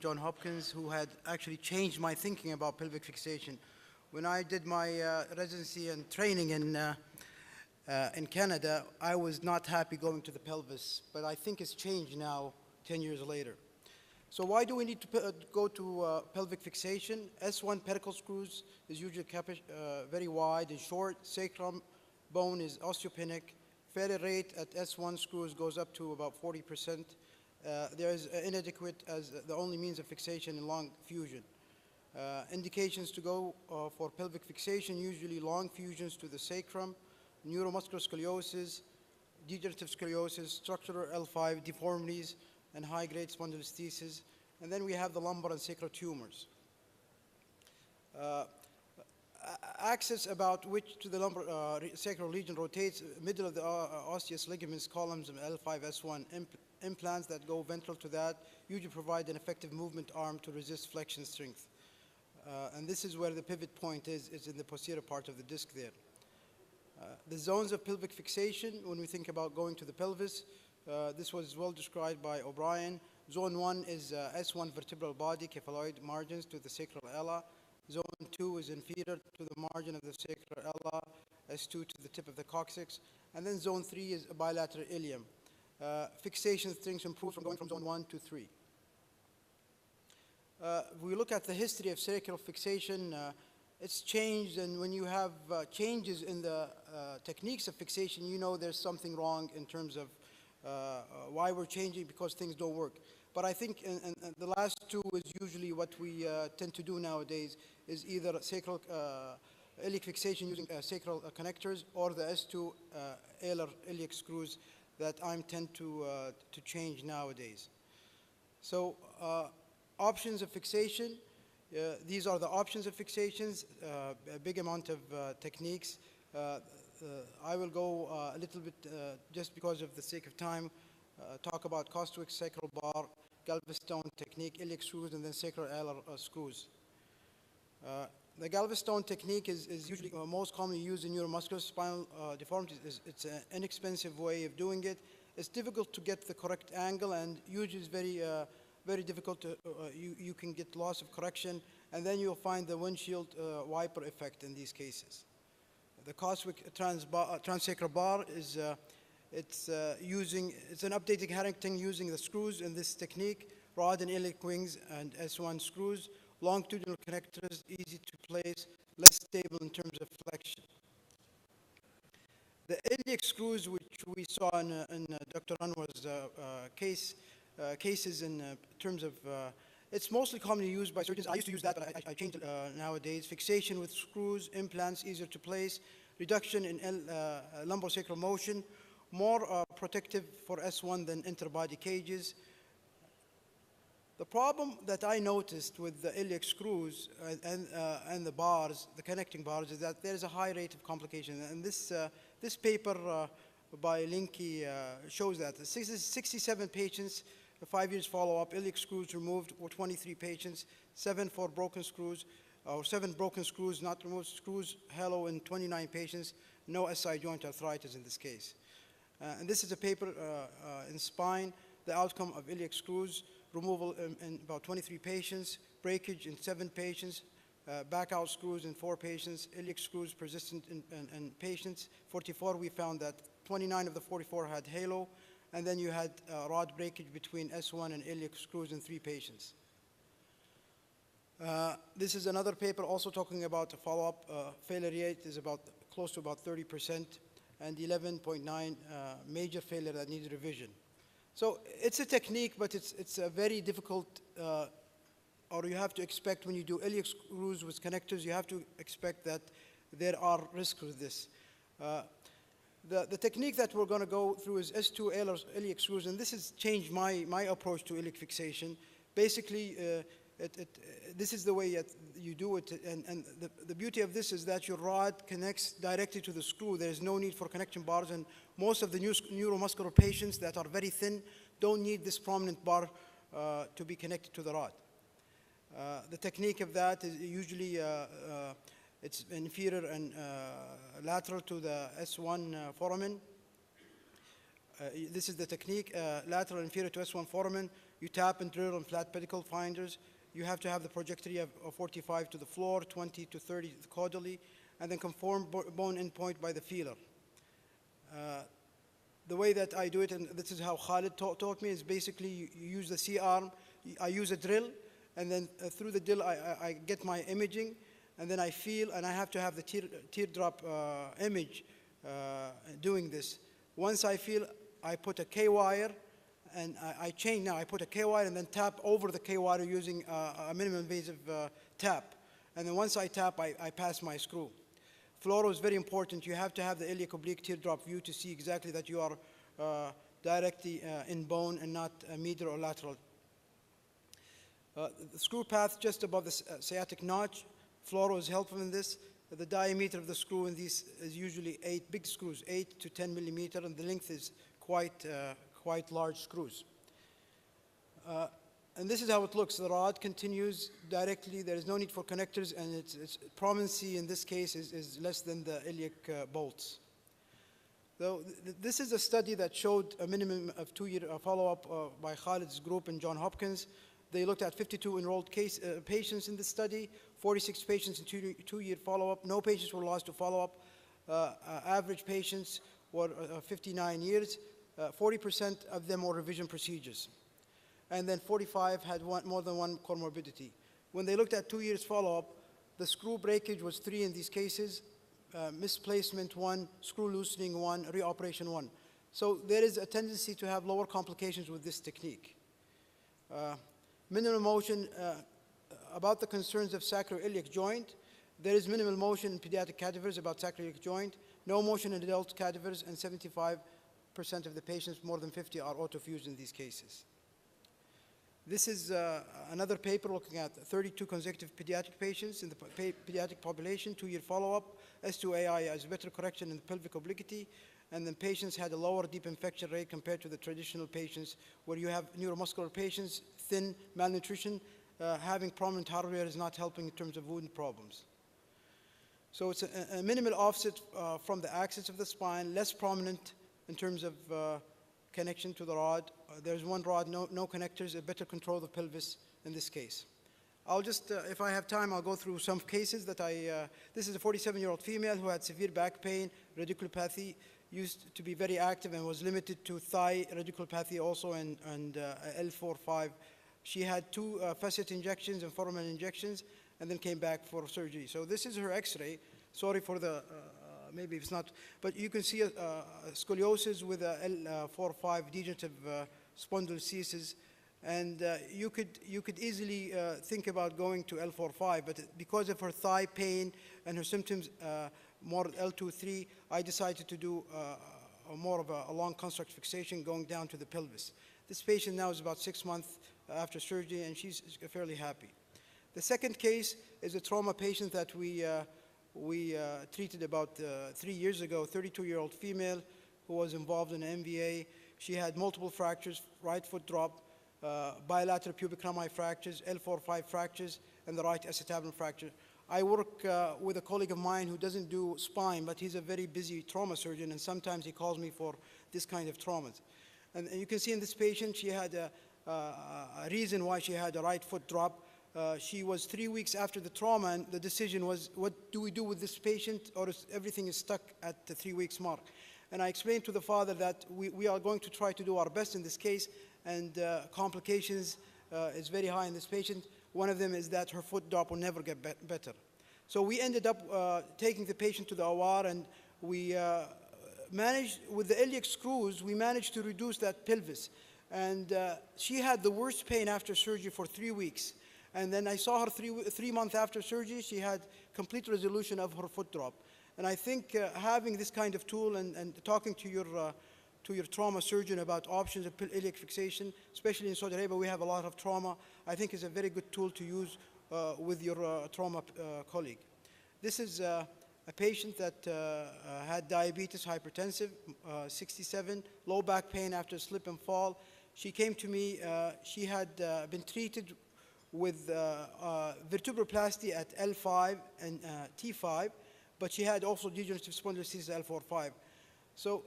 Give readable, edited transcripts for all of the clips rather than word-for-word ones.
Johns Hopkins, who had actually changed my thinking about pelvic fixation. When I did my residency and training in Canada, I was not happy going to the pelvis, but I think it's changed now 10 years later. So why do we need to go to pelvic fixation? S1 pedicle screws is usually very wide and short. Sacrum bone is osteopenic. Failure rate at S1 screws goes up to about 40%. There is inadequate as the only means of fixation in long fusion. Indications to go for pelvic fixation, usually long fusions to the sacrum, neuromuscular scoliosis, degenerative scoliosis, structural L5 deformities, and high-grade spondylolisthesis. And then we have the lumbar and sacral tumors. Axis about which to the lumbar sacral region rotates, middle of the osseous ligaments, columns, and L5-S1 implants that go ventral to that usually provide an effective movement arm to resist flexion strength. And this is where the pivot point is in the posterior part of the disc there. The zones of pelvic fixation, when we think about going to the pelvis, this was well described by O'Brien. Zone 1 is S1 vertebral body, cephaloid margins to the sacral ala. Zone 2 is inferior to the margin of the sacral ala, S2 to the tip of the coccyx. And then Zone 3 is a bilateral ilium. Fixation strength improves from going from Zone 1 to 3. We look at the history of sacral fixation. It's changed, and when you have changes in the techniques of fixation, you know there's something wrong in terms of why we're changing, because things don't work. But I think in the last two is usually what we tend to do nowadays, is either sacral iliac fixation using sacral connectors, or the S2 alar iliac screws that I tend to change nowadays. So options of fixation. These are the options of fixations, a big amount of techniques. I will go a little bit, just because of the sake of time, talk about Costwick sacral bar, Galvez stone technique, iliac screws, and then sacral alar screws. The Galvez stone technique is usually most commonly used in neuromuscular spinal deformities. It's an inexpensive way of doing it. It's difficult to get the correct angle, and usually is very difficult to, you can get loss of correction, and then you'll find the windshield wiper effect in these cases. The Costwick transsacral bar is, it's an updated Harrington using the screws in this technique, rod and iliac wings and S1 screws, longitudinal connectors, easy to place, less stable in terms of flexion. The iliac screws, which we saw in Dr. Anwar's cases in terms of, it's mostly commonly used by surgeons. I used to use that, but I changed it nowadays. Fixation with screws, implants, easier to place, reduction in lumbosacral motion, more protective for S1 than interbody cages. The problem that I noticed with the iliac screws and the bars, the connecting bars, is that there's a high rate of complication. And this paper by Linke shows that. 67 patients, 5 years follow-up, iliac screws removed, or 23 patients, 7 for broken screws, or 7 broken screws not removed, screws halo in 29 patients, no SI joint arthritis in this case. And this is a paper in Spine, the outcome of iliac screws, removal in about 23 patients, breakage in 7 patients, back out screws in 4 patients, iliac screws persistent in patients. 44, we found that 29 of the 44 had halo, and then you had rod breakage between S1 and iliac screws in 3 patients. This is another paper also talking about the follow-up. Failure rate is close to about 30%, and 11.9 major failure that needs revision. So it's a technique, but it's a very difficult, or you have to expect when you do iliac screws with connectors, you have to expect that there are risks with this. The technique that we're going to go through is S2 iliac screws, and this has changed my approach to iliac fixation. Basically, this is the way you do it, and the beauty of this is that your rod connects directly to the screw. There is no need for connection bars, and most of the neuromuscular patients that are very thin don't need this prominent bar to be connected to the rod. The technique of that is usually it's inferior and lateral to the S1 foramen. This is the technique, lateral inferior to S1 foramen. You tap and drill on flat pedicle finders. You have to have the trajectory of 45 to the floor, 20 to 30 caudally, and then conform bone endpoint by the feeler. The way that I do it, and this is how Khalid taught me, is basically you use the C-arm, I use a drill, and then through the drill I get my imaging, and then I feel, and I have to have the teardrop image doing this. Once I feel, I put a K-wire, and I change now. I put a K-wire and then tap over the K-wire using a minimum invasive tap. And then once I tap, I pass my screw. Fluoro is very important. You have to have the iliac oblique teardrop view to see exactly that you are directly in bone and not medial or lateral. The screw path just above the sciatic notch. Fluoro is helpful in this. The diameter of the screw in these is usually 8 big screws, 8 to 10 millimeter, and the length is quite large screws. And this is how it looks. The rod continues directly. There is no need for connectors, and its prominency in this case is less than the iliac bolts. So this is a study that showed a minimum of 2-year follow-up by Khalid's group and Johns Hopkins. They looked at 52 enrolled patients in the study, 46 patients in 2-year follow-up. No patients were lost to follow-up. Average patients were 59 years. 40% of them were revision procedures. And then 45 had more than one comorbidity. When they looked at 2 years follow-up, the screw breakage was 3 in these cases, misplacement 1, screw loosening 1, reoperation 1. So there is a tendency to have lower complications with this technique. Minimal motion, about the concerns of sacroiliac joint. There is minimal motion in pediatric cadavers about sacroiliac joint, no motion in adult cadavers, and 75% of the patients, more than 50, are autofused in these cases. This is another paper looking at 32 consecutive pediatric patients in the pediatric population, 2-year follow-up, S2AI as better correction in the pelvic obliquity, and then patients had a lower deep infection rate compared to the traditional patients where you have neuromuscular patients, thin, malnutrition, having prominent hardware is not helping in terms of wound problems. So it's a minimal offset from the axis of the spine, less prominent in terms of connection to the rod. There's one rod, no connectors, a better control of the pelvis in this case. I'll just, if I have time, I'll go through some cases that this is a 47-year-old female who had severe back pain, radiculopathy, used to be very active and was limited to thigh radiculopathy also and L4-5. She had 2 facet injections and foramen injections and then came back for surgery. So this is her x-ray. Sorry for the, maybe it's not, but you can see a scoliosis with a L4-5 degenerative spondylolisthesis. And you could easily think about going to L4-5, but because of her thigh pain and her symptoms, more L2-3, I decided to do more of a long construct fixation going down to the pelvis. This patient now is about 6 months after surgery, and she's fairly happy. The second case is a trauma patient that we treated about 3 years ago, 32-year-old female who was involved in an MVA. She had multiple fractures, right foot drop, bilateral pubic rami fractures, L4-5 fractures, and the right acetabular fracture. I work with a colleague of mine who doesn't do spine, but he's a very busy trauma surgeon, and sometimes he calls me for this kind of traumas. And you can see in this patient, she had a reason why she had a right foot drop. She was 3 weeks after the trauma, and the decision was, what do we do with this patient, or is everything is stuck at the 3 weeks mark? And I explained to the father that we are going to try to do our best in this case, and complications is very high in this patient. One of them is that her foot drop will never get better. So we ended up taking the patient to the OR, and we managed, with the iliac screws, we managed to reduce that pelvis. And she had the worst pain after surgery for 3 weeks. And then I saw her 3 months after surgery, she had complete resolution of her foot drop. And I think having this kind of tool and talking to your trauma surgeon about options of iliac fixation, especially in Saudi Arabia, we have a lot of trauma, I think is a very good tool to use with your trauma colleague. This is a patient that had diabetes, hypertensive, 67, low back pain after slip and fall. She came to me, she had been treated with vertebroplasty at L5 and T5, but she had also degenerative spondylolisthesis L4-5. So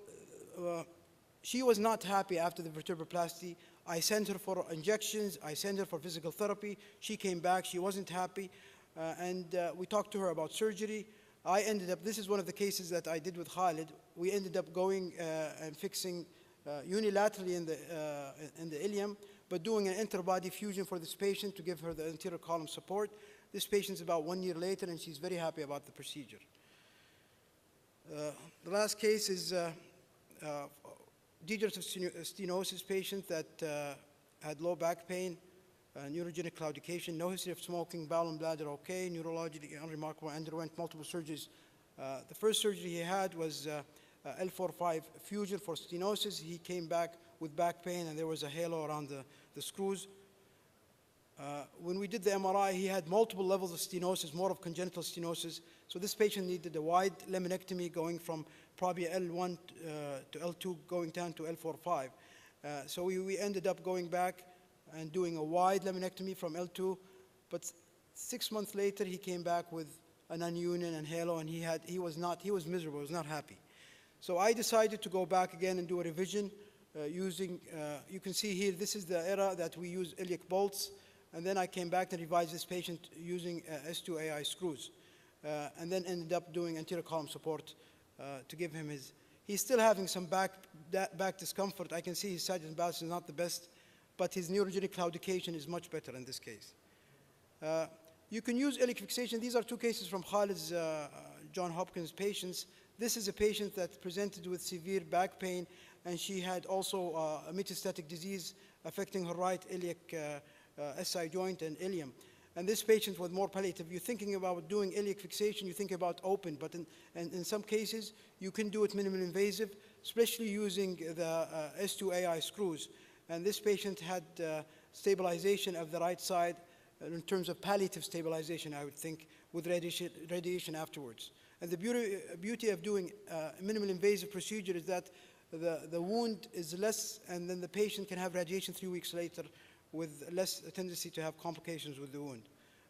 she was not happy after the vertebroplasty. I sent her for injections. I sent her for physical therapy. She came back. She wasn't happy. And we talked to her about surgery. I ended up, this is one of the cases that I did with Khalid. We ended up going and fixing unilaterally in the ilium, but doing an interbody fusion for this patient to give her the anterior column support. This patient's about 1 year later, and she's very happy about the procedure. The last case is degenerative stenosis patient that had low back pain, neurogenic claudication, no history of smoking, bowel and bladder okay, neurologically unremarkable, underwent multiple surgeries. The first surgery he had was L4-5 fusion for stenosis. He came back with back pain, and there was a halo around the screws. When we did the MRI, he had multiple levels of stenosis, more of congenital stenosis. So this patient needed a wide laminectomy going from probably L1 to L2, going down to L4-5. So we ended up going back and doing a wide laminectomy from L2. But 6 months later, he came back with a non-union and halo, and he was miserable, he was not happy. So I decided to go back again and do a revision using, you can see here, this is the era that we use iliac bolts. And then I came back and revised this patient using S2AI screws. And then ended up doing anterior column support to give him he's still having some back discomfort. I can see his sagittal balance is not the best, but his neurogenic claudication is much better in this case. You can use iliac fixation. These are two cases from Khalid's John Hopkins patients. This is a patient that presented with severe back pain, and she had also a metastatic disease affecting her right iliac SI joint and ilium. And this patient was more palliative. You're thinking about doing iliac fixation, you think about open, but in some cases, you can do it minimally invasive, especially using the S2AI screws. And this patient had stabilization of the right side in terms of palliative stabilization, I would think, with radiation afterwards. And the beauty of doing a minimally invasive procedure is that the wound is less, and then the patient can have radiation 3 weeks later with less tendency to have complications with the wound.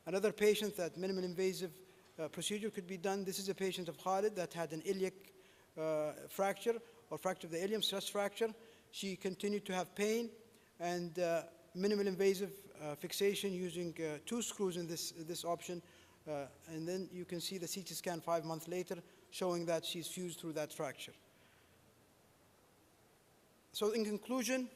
Another patient that minimally invasive procedure could be done, this is a patient of Khalid that had an iliac fracture or fracture of the ilium, stress fracture. She continued to have pain, and minimally invasive fixation using 2 screws in this option. And then you can see the CT scan 5 months later showing that she's fused through that fracture. So in conclusion,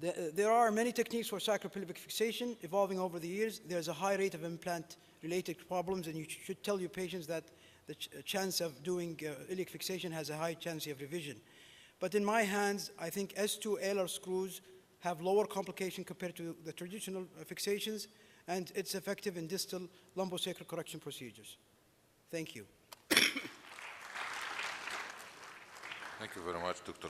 there are many techniques for sacropelvic fixation evolving over the years. There's a high rate of implant-related problems, and you should tell your patients that the chance of doing iliac fixation has a high chance of revision. But in my hands, I think S2 Alar screws have lower complication compared to the traditional fixations, and it's effective in distal lumbosacral correction procedures. Thank you. Thank you very much, Dr.